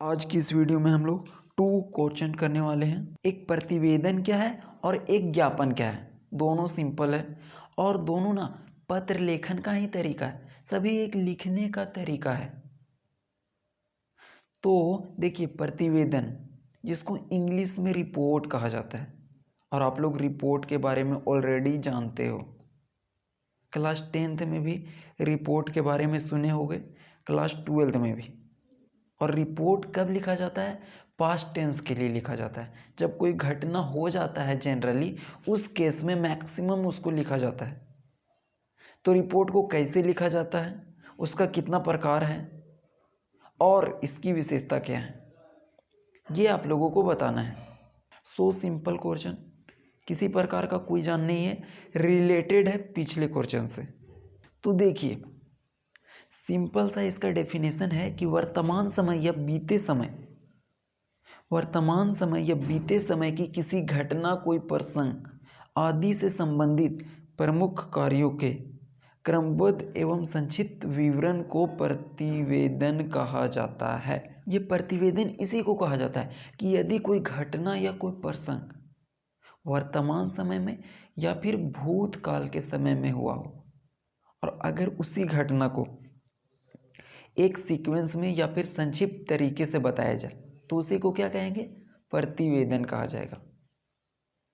आज की इस वीडियो में हम लोग 2 क्वेश्चन करने वाले हैं। एक प्रतिवेदन क्या है और एक ज्ञापन क्या है। दोनों सिंपल है और दोनों ना पत्र लेखन का ही तरीका है, सभी एक लिखने का तरीका है। तो देखिए, प्रतिवेदन जिसको इंग्लिश में रिपोर्ट कहा जाता है, और आप लोग रिपोर्ट के बारे में ऑलरेडी जानते हो। क्लास 10th में भी रिपोर्ट के बारे में सुने होंगे, क्लास 12th में भी। और रिपोर्ट कब लिखा जाता है? पास्ट टेंस के लिए लिखा जाता है। जब कोई घटना हो जाता है जनरली, उस केस में मैक्सिमम उसको लिखा जाता है। तो रिपोर्ट को कैसे लिखा जाता है, उसका कितना प्रकार है और इसकी विशेषता क्या है, ये आप लोगों को बताना है। सो सिंपल क्वेश्चन, किसी प्रकार का कोई जान नहीं है, रिलेटेड है पिछले क्वेश्चन से। तो देखिए, सिंपल सा इसका डेफिनेशन है कि वर्तमान समय या बीते समय की किसी घटना, कोई प्रसंग आदि से संबंधित प्रमुख कार्यों के क्रमबद्ध एवं संक्षिप्त विवरण को प्रतिवेदन कहा जाता है। ये प्रतिवेदन इसी को कहा जाता है कि यदि कोई घटना या कोई प्रसंग वर्तमान समय में या फिर भूतकाल के समय में हुआ हो, और अगर उसी घटना को एक सीक्वेंस में या फिर संक्षिप्त तरीके से बताया जाए तो उसी को क्या कहेंगे? प्रतिवेदन कहा जाएगा।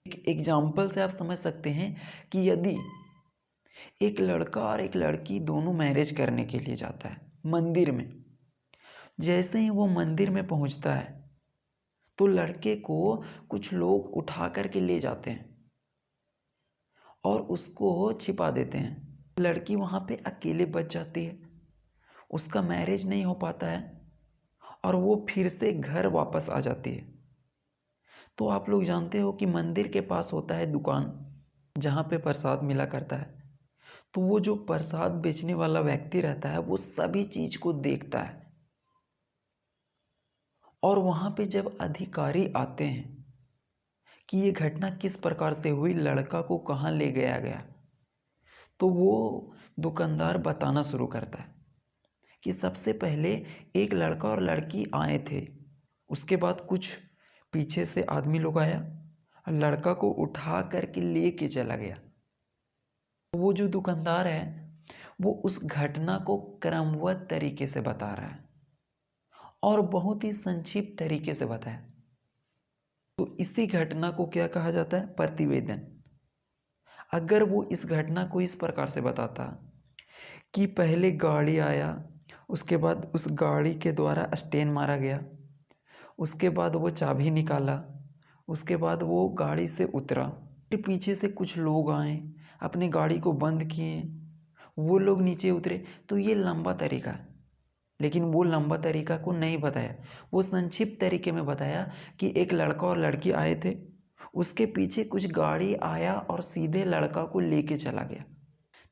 एक एग्जाम्पल से आप समझ सकते हैं कि यदि एक लड़का और एक लड़की दोनों मैरिज करने के लिए जाता है मंदिर में, जैसे ही वो मंदिर में पहुंचता है तो लड़के को कुछ लोग उठा करके ले जाते हैं और उसको छिपा देते हैं। लड़की वहां पे अकेले बच जाती है, उसका मैरिज नहीं हो पाता है और वो फिर से घर वापस आ जाती है। तो आप लोग जानते हो कि मंदिर के पास होता है दुकान जहाँ पे प्रसाद मिला करता है। तो वो जो प्रसाद बेचने वाला व्यक्ति रहता है वो सभी चीज को देखता है, और वहाँ पे जब अधिकारी आते हैं कि ये घटना किस प्रकार से हुई, लड़का को कहाँ ले गया गया, तो वो दुकानदार बताना शुरू करता है कि सबसे पहले एक लड़का और लड़की आए थे, उसके बाद कुछ पीछे से आदमी लोग आया और लड़का को उठा करके लेके चला गया। वो जो दुकानदार है वो उस घटना को क्रमबद्ध तरीके से बता रहा है और बहुत ही संक्षिप्त तरीके से बताया। तो इसी घटना को क्या कहा जाता है? प्रतिवेदन। अगर वो इस घटना को इस प्रकार से बताता कि पहले गाड़ी आया, उसके बाद उस गाड़ी के द्वारा स्टेन मारा गया, उसके बाद वो चाबी निकाला, उसके बाद वो गाड़ी से उतरा, फिर पीछे से कुछ लोग आए, अपनी गाड़ी को बंद किए, वो लोग नीचे उतरे, तो ये लंबा तरीका है। लेकिन वो लंबा तरीका को नहीं बताया, वो संक्षिप्त तरीके में बताया कि एक लड़का और लड़की आए थे, उसके पीछे कुछ गाड़ी आया और सीधे लड़का को लेके चला गया।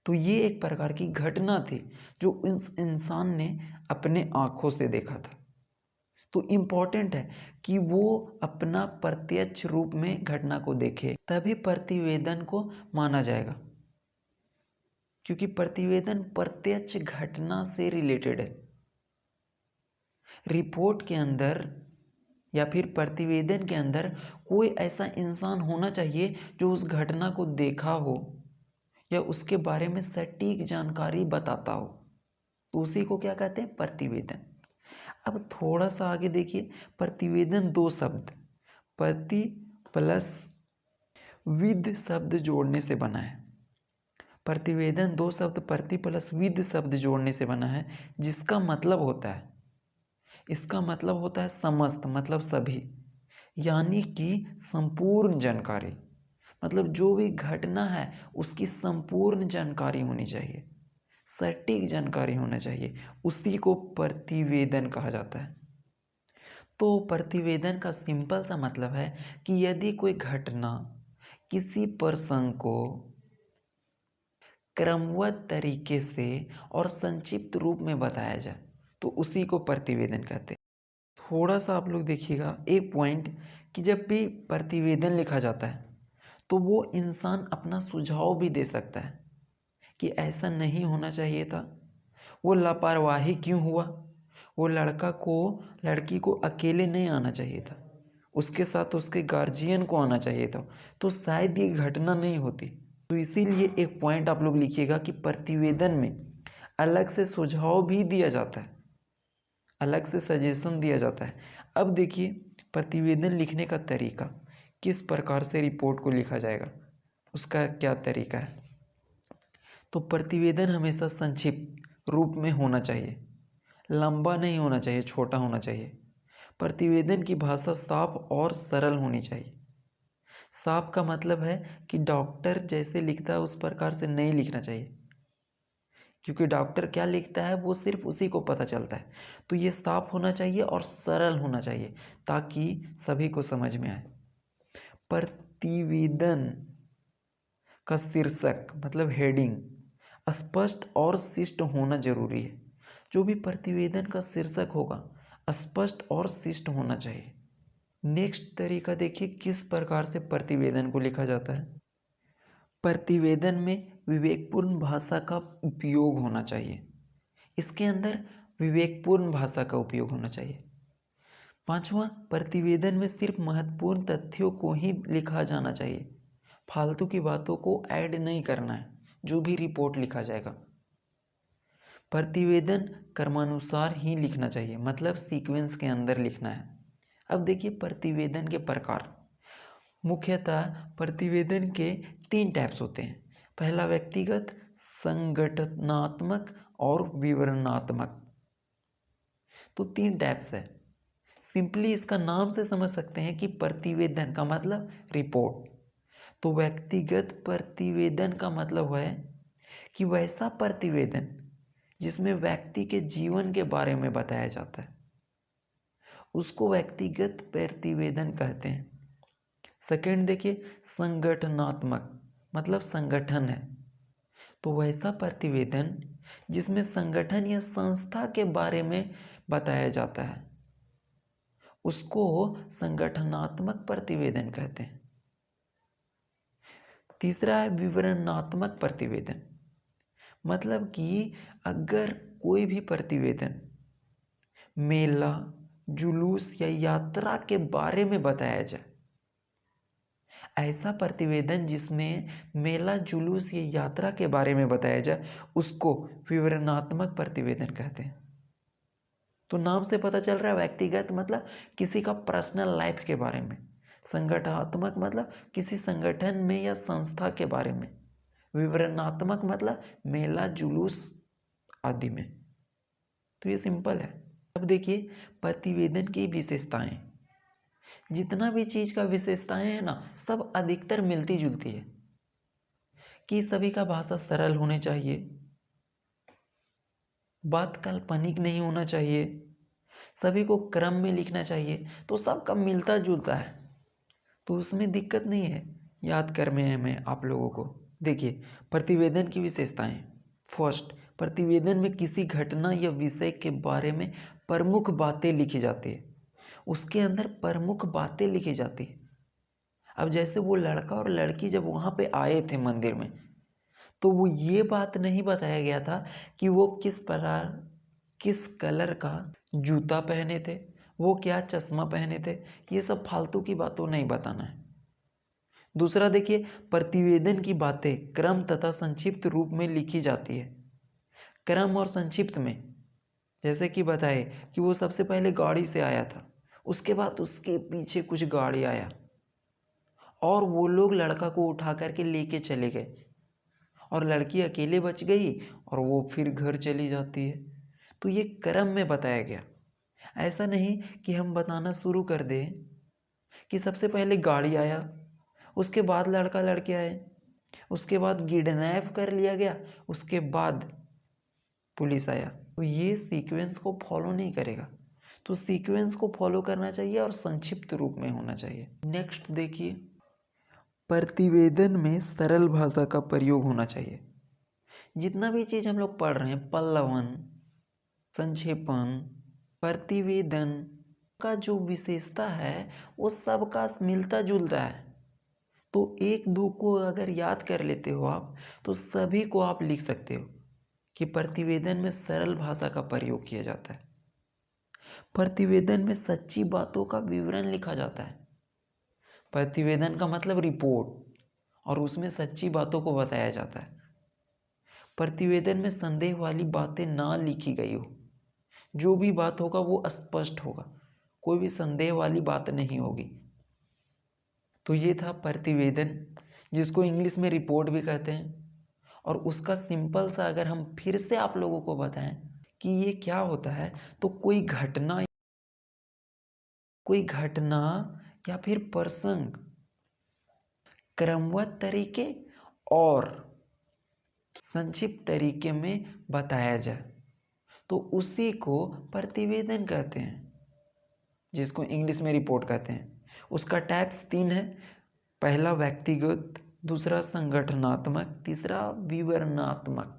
तो ये एक प्रकार की घटना थी जो उस इंसान ने अपने आंखों से देखा था। तो इम्पोर्टेंट है कि वो अपना प्रत्यक्ष रूप में घटना को देखे, तभी प्रतिवेदन को माना जाएगा, क्योंकि प्रतिवेदन प्रत्यक्ष घटना से रिलेटेड है। रिपोर्ट के अंदर या फिर प्रतिवेदन के अंदर कोई ऐसा इंसान होना चाहिए जो उस घटना को देखा हो या उसके बारे में सटीक जानकारी बताता हो, तो उसी को क्या कहते हैं? प्रतिवेदन। अब थोड़ा सा आगे देखिए, प्रतिवेदन 2 शब्द प्रति प्लस विद शब्द जोड़ने से बना है। प्रतिवेदन 2 शब्द प्रति प्लस विद शब्द जोड़ने से बना है, जिसका मतलब होता है, इसका मतलब होता है समस्त, मतलब सभी, यानी कि संपूर्ण जानकारी, मतलब जो भी घटना है उसकी संपूर्ण जानकारी होनी चाहिए, सटीक जानकारी होना चाहिए, उसी को प्रतिवेदन कहा जाता है। तो प्रतिवेदन का सिंपल सा मतलब है कि यदि कोई घटना किसी प्रसंग को क्रमबद्ध तरीके से और संक्षिप्त रूप में बताया जाए तो उसी को प्रतिवेदन कहते हैं। थोड़ा सा आप लोग देखिएगा एक पॉइंट, कि जब भी प्रतिवेदन लिखा जाता है तो वो इंसान अपना सुझाव भी दे सकता है कि ऐसा नहीं होना चाहिए था, वो लापरवाही क्यों हुआ, वो लड़की को अकेले नहीं आना चाहिए था, उसके साथ उसके गार्जियन को आना चाहिए था, तो शायद ये घटना नहीं होती। तो इसीलिए एक पॉइंट आप लोग लिखिएगा कि प्रतिवेदन में अलग से सुझाव भी दिया जाता है, अलग से सजेशन दिया जाता है। अब देखिए प्रतिवेदन लिखने का तरीका, किस प्रकार से रिपोर्ट को लिखा जाएगा, उसका क्या तरीका है। तो प्रतिवेदन हमेशा संक्षिप्त रूप में होना चाहिए, लंबा नहीं होना चाहिए, छोटा होना चाहिए। प्रतिवेदन की भाषा साफ और सरल होनी चाहिए। साफ का मतलब है कि डॉक्टर जैसे लिखता है उस प्रकार से नहीं लिखना चाहिए, क्योंकि डॉक्टर क्या लिखता है वो सिर्फ उसी को पता चलता है। तो ये साफ होना चाहिए और सरल होना चाहिए ताकि सभी को समझ में आए। प्रतिवेदन का शीर्षक मतलब हेडिंग स्पष्ट और शिष्ट होना जरूरी है। जो भी प्रतिवेदन का शीर्षक होगा स्पष्ट और शिष्ट होना चाहिए। नेक्स्ट तरीका देखिए किस प्रकार से प्रतिवेदन को लिखा जाता है। प्रतिवेदन में विवेकपूर्ण भाषा का उपयोग होना चाहिए, इसके अंदर विवेकपूर्ण भाषा का उपयोग होना चाहिए। पांचवा, प्रतिवेदन में सिर्फ महत्वपूर्ण तथ्यों को ही लिखा जाना चाहिए, फालतू की बातों को ऐड नहीं करना है जो भी रिपोर्ट लिखा जाएगा। प्रतिवेदन क्रमानुसार ही लिखना चाहिए, मतलब सीक्वेंस के अंदर लिखना है। अब देखिए प्रतिवेदन के प्रकार। मुख्यतः प्रतिवेदन के 3 टाइप्स होते हैं। पहला व्यक्तिगत, संगठनात्मक और विवरणात्मक। तो 3 टाइप्स है। सिंपली इसका नाम से समझ सकते हैं कि प्रतिवेदन का मतलब रिपोर्ट। तो व्यक्तिगत प्रतिवेदन का मतलब है कि वैसा प्रतिवेदन जिसमें व्यक्ति के जीवन के बारे में बताया जाता है, उसको व्यक्तिगत प्रतिवेदन कहते हैं। सेकंड देखिए, संगठनात्मक मतलब संगठन है। तो वैसा प्रतिवेदन जिसमें संगठन या संस्था के बारे में बताया जाता है, उसको संगठनात्मक प्रतिवेदन कहते हैं। तीसरा है विवरणात्मक प्रतिवेदन, मतलब कि अगर कोई भी प्रतिवेदन मेला, जुलूस या यात्रा के बारे में बताया जाए, ऐसा प्रतिवेदन जिसमें मेला, जुलूस या यात्रा के बारे में बताया जाए, उसको विवरणात्मक प्रतिवेदन कहते हैं। तो नाम से पता चल रहा है व्यक्तिगत मतलब किसी का पर्सनल लाइफ के बारे में, संगठनात्मक मतलब किसी संगठन में या संस्था के बारे में, विवरणात्मक मतलब मेला, जुलूस आदि में। तो ये सिंपल है। अब देखिए प्रतिवेदन की विशेषताएं। जितना भी चीज का विशेषताएं है ना, सब अधिकतर मिलती जुलती है कि सभी का भाषा सरल होने चाहिए, बात काल्पनिक नहीं होना चाहिए, सभी को क्रम में लिखना चाहिए। तो सबका मिलता जुलता है, तो उसमें दिक्कत नहीं है याद करने में आप लोगों को। देखिए प्रतिवेदन की विशेषताएं। फर्स्ट, प्रतिवेदन में किसी घटना या विषय के बारे में प्रमुख बातें लिखी जाती है। उसके अंदर प्रमुख बातें लिखी जाती है। अब जैसे वो लड़का और लड़की जब वहाँ पे आए थे मंदिर में, तो वो ये बात नहीं बताया गया था कि वो किस कलर का जूता पहने थे, वो क्या चश्मा पहने थे। ये सब फालतू की बातों नहीं बताना है। दूसरा देखिए, प्रतिवेदन की बातें क्रम तथा संक्षिप्त रूप में लिखी जाती है। क्रम और संक्षिप्त में जैसे कि बताए कि वो सबसे पहले गाड़ी से आया था, उसके बाद उसके पीछे कुछ गाड़ी आया और वो लोग लड़का को उठा करके लेके चले गए और लड़की अकेले बच गई और वो फिर घर चली जाती है। तो ये क्रम में बताया गया। ऐसा नहीं कि हम बताना शुरू कर दें कि सबसे पहले गाड़ी आया, उसके बाद लड़का लड़के आए, उसके बाद किडनैप कर लिया गया, उसके बाद पुलिस आया। तो ये सीक्वेंस को फॉलो नहीं करेगा। तो सीक्वेंस को फॉलो करना चाहिए और संक्षिप्त रूप में होना चाहिए। नेक्स्ट देखिए, प्रतिवेदन में सरल भाषा का प्रयोग होना चाहिए। जितना भी चीज़ हम लोग पढ़ रहे हैं, पल्लवन, संक्षेपण, प्रतिवेदन का जो विशेषता है वो सबका मिलता जुलता है। तो एक दो को अगर याद कर लेते हो आप, तो सभी को आप लिख सकते हो कि प्रतिवेदन में सरल भाषा का प्रयोग किया जाता है। प्रतिवेदन में सच्ची बातों का विवरण लिखा जाता है। प्रतिवेदन का मतलब रिपोर्ट, और उसमें सच्ची बातों को बताया जाता है। प्रतिवेदन में संदेह वाली बातें ना लिखी गई हो, जो भी बात होगा वो स्पष्ट होगा, कोई भी संदेह वाली बात नहीं होगी। तो ये था प्रतिवेदन, जिसको इंग्लिश में रिपोर्ट भी कहते हैं। और उसका सिंपल सा अगर हम फिर से आप लोगों को बताएं कि ये क्या होता है, तो कोई घटना या फिर प्रसंग क्रमबद्ध तरीके और संक्षिप्त तरीके में बताया जाए, तो उसी को प्रतिवेदन कहते हैं, जिसको इंग्लिश में रिपोर्ट कहते हैं। उसका टाइप्स 3 है। पहला व्यक्तिगत, दूसरा संगठनात्मक, तीसरा विवरणात्मक।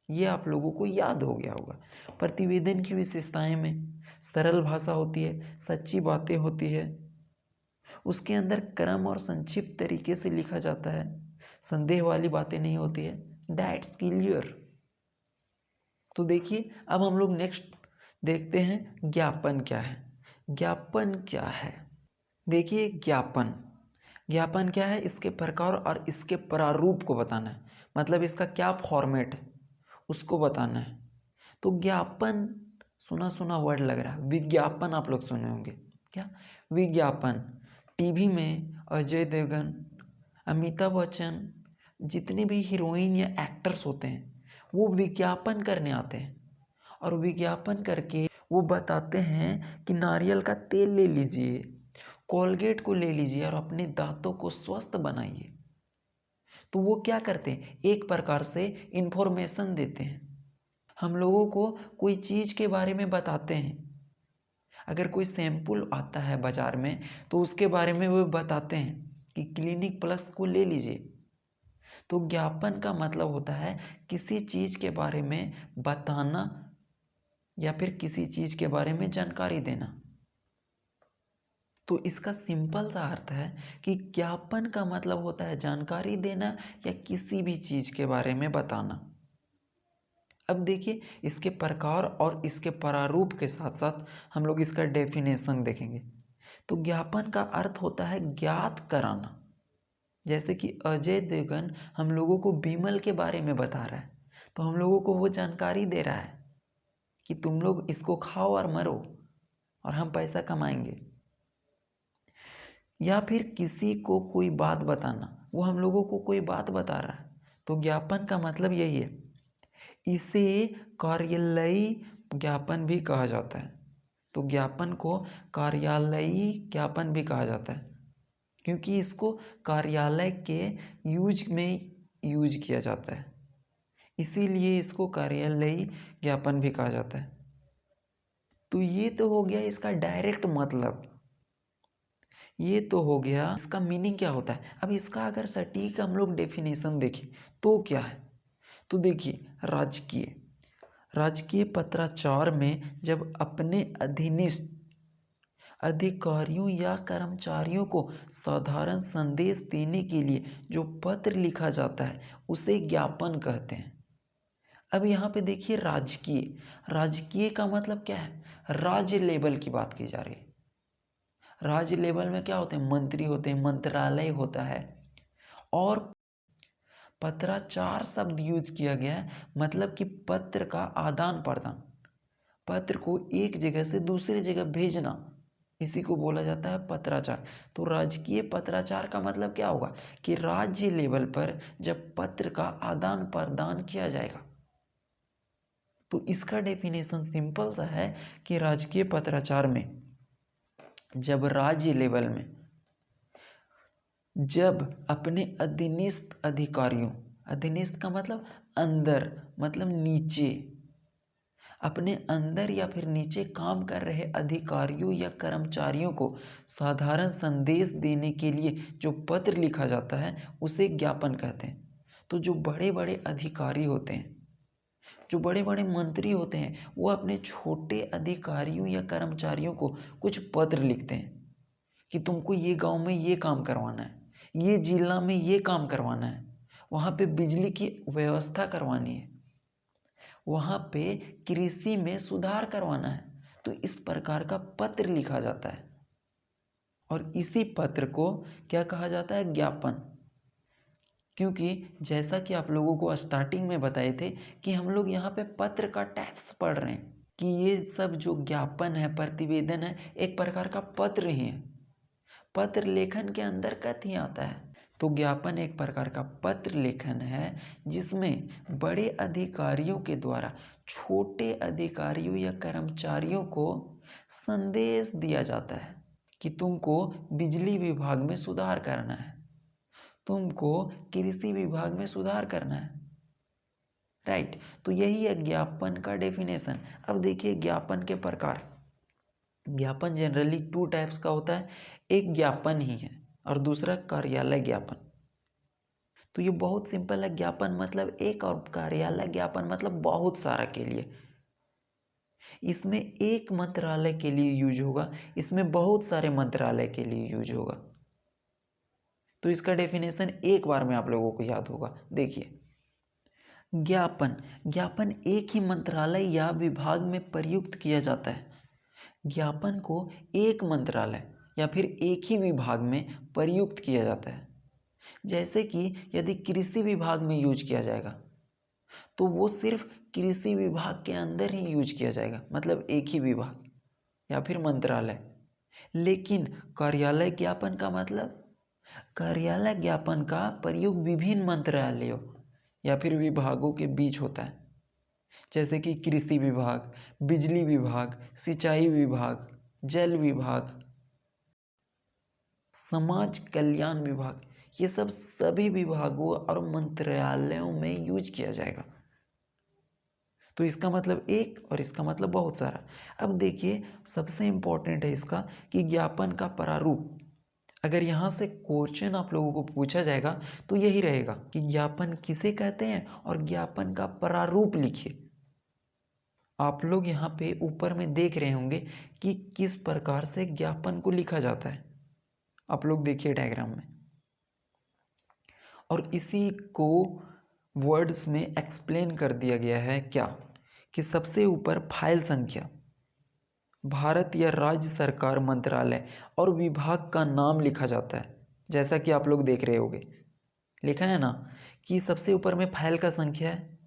ये आप लोगों को याद हो गया होगा। प्रतिवेदन की विशेषताएं में सरल भाषा होती है, सच्ची बातें होती है, उसके अंदर क्रम और संक्षिप्त तरीके से लिखा जाता है, संदेह वाली बातें नहीं होती है। That's clear. तो देखिए, अब हम लोग नेक्स्ट देखते हैं ज्ञापन क्या है। ज्ञापन क्या है? देखिए, ज्ञापन क्या है? इसके प्रकार और इसके प्रारूप को बताना है, मतलब इसका क्या फॉर्मेट है उसको बताना है। तो ज्ञापन, सुना सुना वर्ड लग रहा है, विज्ञापन आप लोग सुने होंगे। क्या? विज्ञापन। टीवी में अजय देवगन, अमिताभ बच्चन, जितने भी हीरोइन या एक्टर्स होते हैं वो विज्ञापन करने आते हैं, और विज्ञापन करके वो बताते हैं कि नारियल का तेल ले लीजिए, कोलगेट को ले लीजिए और अपने दांतों को स्वस्थ बनाइए। तो वो क्या करते हैं? एक प्रकार से इन्फॉर्मेशन देते हैं, हम लोगों को कोई चीज़ के बारे में बताते हैं। अगर कोई सैंपल आता है बाजार में तो उसके बारे में वो बताते हैं कि क्लिनिक प्लस को ले लीजिए। तो ज्ञापन का मतलब होता है किसी चीज़ के बारे में बताना या फिर किसी चीज़ के बारे में जानकारी देना। तो इसका सिंपल सा अर्थ है कि ज्ञापन का मतलब होता है जानकारी देना या किसी भी चीज़ के बारे में बताना। अब देखिए, इसके प्रकार और इसके प्रारूप के साथ साथ हम लोग इसका डेफिनेशन देखेंगे। तो ज्ञापन का अर्थ होता है ज्ञात कराना। जैसे कि अजय देवगन हम लोगों को बीमल के बारे में बता रहा है, तो हम लोगों को वो जानकारी दे रहा है कि तुम लोग इसको खाओ और मरो और हम पैसा कमाएंगे। या फिर किसी को कोई बात बताना, वो हम लोगों को कोई बात बता रहा है, तो ज्ञापन का मतलब यही है। इसे कार्यालयी ज्ञापन भी कहा जाता है। तो ज्ञापन को कार्यालयी ज्ञापन भी कहा जाता है, क्योंकि इसको कार्यालय के यूज में यूज किया जाता है, इसीलिए इसको कार्यालयी ज्ञापन भी कहा जाता है। तो ये तो हो गया इसका डायरेक्ट मतलब, ये तो हो गया इसका मीनिंग क्या होता है। अब इसका अगर सटीक हम लोग डेफिनेशन देखें तो क्या है, तो देखिए, राजकीय पत्राचार में जब अपने अधीनस्थ अधिकारियों या कर्मचारियों को साधारण संदेश देने के लिए जो पत्र लिखा जाता है उसे ज्ञापन कहते हैं। अब यहाँ पे देखिए, राजकीय का मतलब क्या है? राज्य लेवल की बात की जा रही है। राज्य लेवल में क्या होते हैं? मंत्री होते हैं, मंत्रालय होता है। और पत्राचार शब्द यूज किया गया है, मतलब कि पत्र का आदान प्रदान, पत्र को एक जगह से दूसरी जगह भेजना, इसी को बोला जाता है पत्राचार। तो राजकीय पत्राचार का मतलब क्या होगा कि राज्य लेवल पर जब पत्र का आदान प्रदान किया जाएगा। तो इसका डेफिनेशन सिंपल सा है कि राजकीय पत्राचार में जब राज्य लेवल में जब अपने अधीनस्थ अधिकारियों, अधीनस्थ का मतलब अंदर, मतलब नीचे, अपने अंदर या फिर नीचे काम कर रहे अधिकारियों या कर्मचारियों को साधारण संदेश देने के लिए जो पत्र लिखा जाता है उसे ज्ञापन कहते हैं। तो जो बड़े बड़े अधिकारी होते हैं, जो बड़े बड़े मंत्री होते हैं, वो अपने छोटे अधिकारियों या कर्मचारियों को कुछ पत्र लिखते हैं कि तुमको ये गांव में ये काम करवाना है, ये जिला में ये काम करवाना है, वहाँ पे बिजली की व्यवस्था करवानी है, वहाँ पे कृषि में सुधार करवाना है। तो इस प्रकार का पत्र लिखा जाता है और इसी पत्र को क्या कहा जाता है? ज्ञापन। क्योंकि जैसा कि आप लोगों को स्टार्टिंग में बताए थे कि हम लोग यहाँ पे पत्र का टैक्स पढ़ रहे हैं कि ये सब जो ज्ञापन है, प्रतिवेदन है, एक प्रकार का पत्र ही है, पत्र लेखन के अंतर्गत ही आता है। तो ज्ञापन एक प्रकार का पत्र लेखन है जिसमें बड़े अधिकारियों के द्वारा छोटे अधिकारियों या कर्मचारियों को संदेश दिया जाता है कि तुमको बिजली विभाग में सुधार करना है, तुमको कृषि विभाग में सुधार करना है, राइट। तो यही है ज्ञापन का डेफिनेशन। अब देखिए ज्ञापन के प्रकार। ज्ञापन जनरली 2 टाइप्स का होता है, एक ज्ञापन ही है और दूसरा कार्यालय ज्ञापन। तो ये बहुत सिंपल है, ज्ञापन मतलब एक और कार्यालय ज्ञापन मतलब बहुत सारा के लिए। इसमें एक मंत्रालय के लिए यूज होगा, इसमें बहुत सारे मंत्रालय के लिए यूज होगा। तो इसका डेफिनेशन एक बार में आप लोगों को याद होगा। देखिए ज्ञापन, ज्ञापन एक ही मंत्रालय या विभाग में प्रयुक्त किया जाता है। ज्ञापन को एक मंत्रालय या फिर एक ही विभाग में प्रयुक्त किया जाता है। जैसे कि यदि कृषि विभाग में यूज किया जाएगा तो वो सिर्फ कृषि विभाग के अंदर ही यूज किया जाएगा, मतलब एक ही विभाग या फिर मंत्रालय। लेकिन कार्यालय ज्ञापन का मतलब, कार्यालय ज्ञापन का प्रयोग विभिन्न मंत्रालयों या फिर विभागों के बीच होता है, जैसे कि कृषि विभाग, बिजली विभाग, सिंचाई विभाग, जल विभाग, समाज कल्याण विभाग, ये सब सभी विभागों और मंत्रालयों में यूज किया जाएगा। तो इसका मतलब एक और इसका मतलब बहुत सारा। अब देखिए सबसे इम्पोर्टेंट है इसका कि ज्ञापन का प्रारूप। अगर यहाँ से क्वेश्चन आप लोगों को पूछा जाएगा तो यही रहेगा कि ज्ञापन किसे कहते हैं और ज्ञापन का प्रारूप लिखिए। आप लोग यहाँ पे ऊपर में देख रहे होंगे कि किस प्रकार से ज्ञापन को लिखा जाता है। आप लोग देखिए डायग्राम में, और इसी को वर्ड्स में एक्सप्लेन कर दिया गया है क्या, कि सबसे ऊपर फाइल संख्या, भारत या राज्य सरकार मंत्रालय और विभाग का नाम लिखा जाता है। जैसा कि आप लोग देख रहे होंगे लिखा है ना कि सबसे ऊपर में फाइल का संख्या है,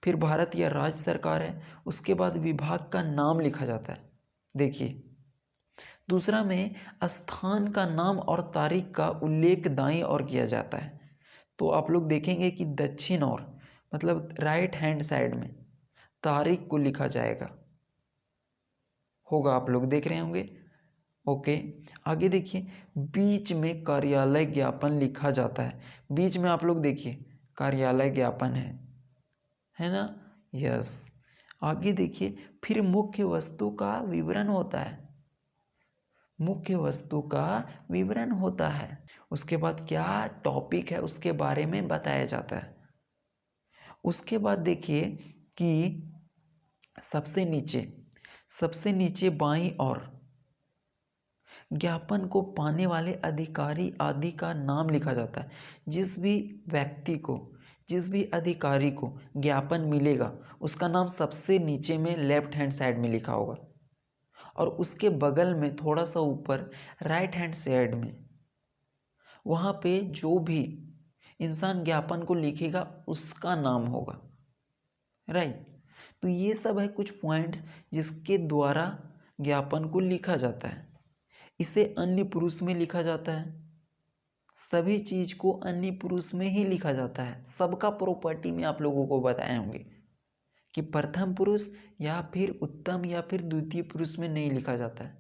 फिर भारत या राज्य सरकार है, उसके बाद विभाग का नाम लिखा जाता है। देखिए दूसरा में स्थान का नाम और तारीख का उल्लेख दाईं ओर किया जाता है। तो आप लोग देखेंगे कि दक्षिण ओर मतलब राइट हैंड साइड में तारीख को लिखा जाएगा होगा, आप लोग देख रहे होंगे। ओके, आगे देखिए बीच में कार्यालय ज्ञापन लिखा जाता है। बीच में आप लोग देखिए कार्यालय ज्ञापन है ना, यस। आगे देखिए फिर मुख्य वस्तु का विवरण होता है, मुख्य वस्तु का विवरण होता है। उसके बाद क्या टॉपिक है उसके बारे में बताया जाता है। उसके बाद देखिए कि सबसे नीचे बाईं ओर ज्ञापन को पाने वाले अधिकारी आदि का नाम लिखा जाता है। जिस भी व्यक्ति को, जिस भी अधिकारी को ज्ञापन मिलेगा उसका नाम सबसे नीचे में लेफ्ट हैंड साइड में लिखा होगा, और उसके बगल में थोड़ा सा ऊपर राइट हैंड साइड में वहाँ पे जो भी इंसान ज्ञापन को लिखेगा उसका नाम होगा, राइट। तो ये सब है कुछ पॉइंट्स जिसके द्वारा ज्ञापन को लिखा जाता है। इसे अन्य पुरुष में लिखा जाता है, सभी चीज को अन्य पुरुष में ही लिखा जाता है। सबका प्रॉपर्टी में आप लोगों को बताए होंगे कि प्रथम पुरुष या फिर उत्तम या फिर द्वितीय पुरुष में नहीं लिखा जाता है,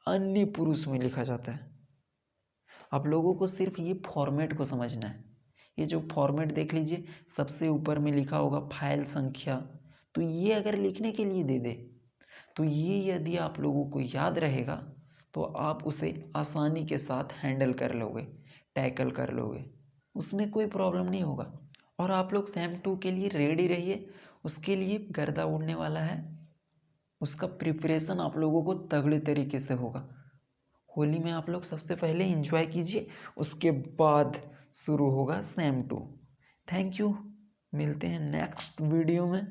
अन्य पुरुष में लिखा जाता है। आप लोगों को सिर्फ ये फॉर्मेट को समझना है। ये जो फॉर्मेट देख लीजिए, सबसे ऊपर में लिखा होगा फाइल संख्या, तो ये अगर लिखने के लिए दे दे तो ये यदि आप लोगों को याद रहेगा तो आप उसे आसानी के साथ हैंडल कर लोगे, टैकल कर लोगे, उसमें कोई प्रॉब्लम नहीं होगा। और आप लोग सेम 2 के लिए रेडी रहिए, उसके लिए गर्दा उड़ने वाला है, उसका प्रिपरेशन आप लोगों को तगड़े तरीके से होगा। होली में आप लोग सबसे पहले एंजॉय कीजिए, उसके बाद शुरू होगा सेम 2। थैंक यू, मिलते हैं नेक्स्ट वीडियो में।